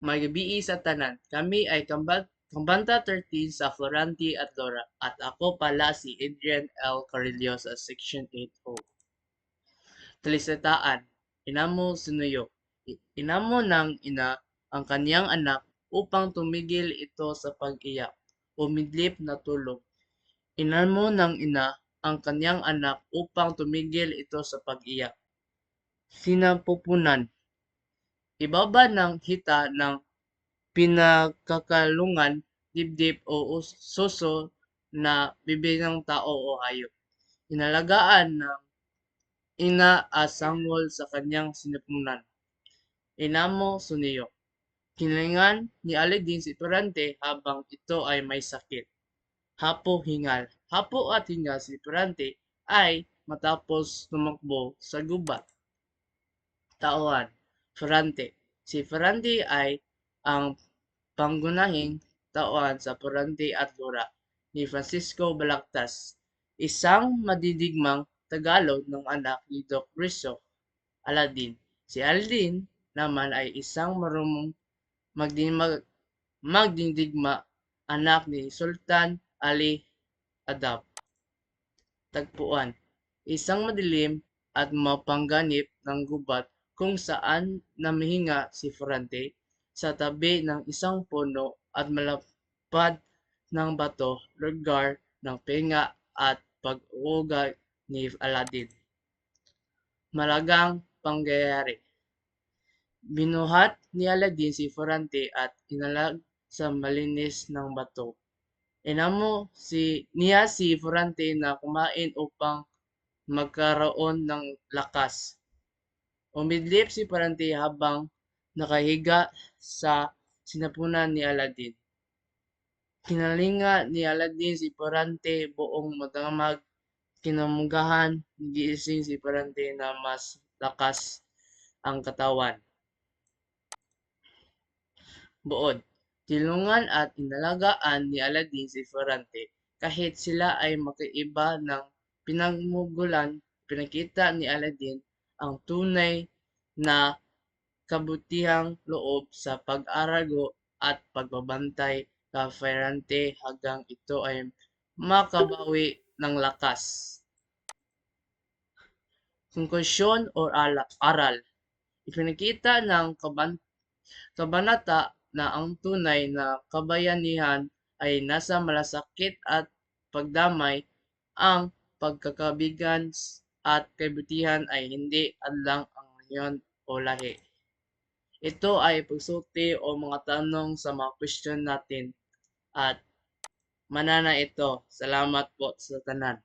Magabii sa tanan. Kami ay Kambanta 13 sa Florante at Lora at ako pala si Adrian L. Carillo sa Section 8O. Talisataan, inamo sinuyo. Inamo ng ina ang kaniyang anak upang tumigil ito sa pag-iyak. Umidlip na tulog. Inamo ng ina ang kaniyang anak upang tumigil ito sa pag-iyak. Sinapupunan. Ibaba ng hita ng pinagkakalungan, dibdib o suso na bibig ng tao o hayop. Inalagaan ng ina as sanggol sa kanyang sinapunan. Inamo suniyo. Kinalingan ni Aladdin si Turante habang ito ay may sakit. Hapo hingal. Hapo at hingal si Turante ay matapos tumakbo sa gubat. Tauhan. Ferrante. Si Ferrante ay ang pangunahing tauhan sa Ferrante at Lora ni Francisco Balagtas, isang madidigmang Tagalog ng anak ni Doc Riso, Aladdin. Si Aladdin naman ay isang marunong magdindigma, anak ni Sultan Ali Adab. Tagpuan. Isang madilim at mapangganip ng gubat kung saan namahinga si Ferrante sa tabi ng isang puno at malapad ng bato, lugar ng pahinga at pag-uuga ni Aladdin. Malagang pangyayari. Binuhat ni Aladdin si Ferrante at inalag sa malinis ng bato. Inamo niya si Ferrante na kumain upang magkaroon ng lakas. Umidlip si Ferrante habang nakahiga sa sinapunan ni Aladdin. Kinalinga ni Aladdin si Ferrante buong madamag. Kinamunggahan, gigising si Ferrante na mas lakas ang katawan. Buod, tinulungan at inalagaan ni Aladdin si Ferrante kahit sila ay magkaiba ng pinagmugulan. Pinakita ni Aladdin ang tunay na kabutihang loob sa pag-arago at pagbabantay kay Ferrante hanggang ito ay makabawi ng lakas. Konklusyon o aral. Ipinakita ng kabanata na ang tunay na kabayanihan ay nasa malasakit at pagdamay. Ang pagkakabigan at kabutihan ay hindi adlang ang rehiyon o lahi. Ito ay pagsulti o mga tanong sa mga question natin at manana ito. Salamat po sa tanan.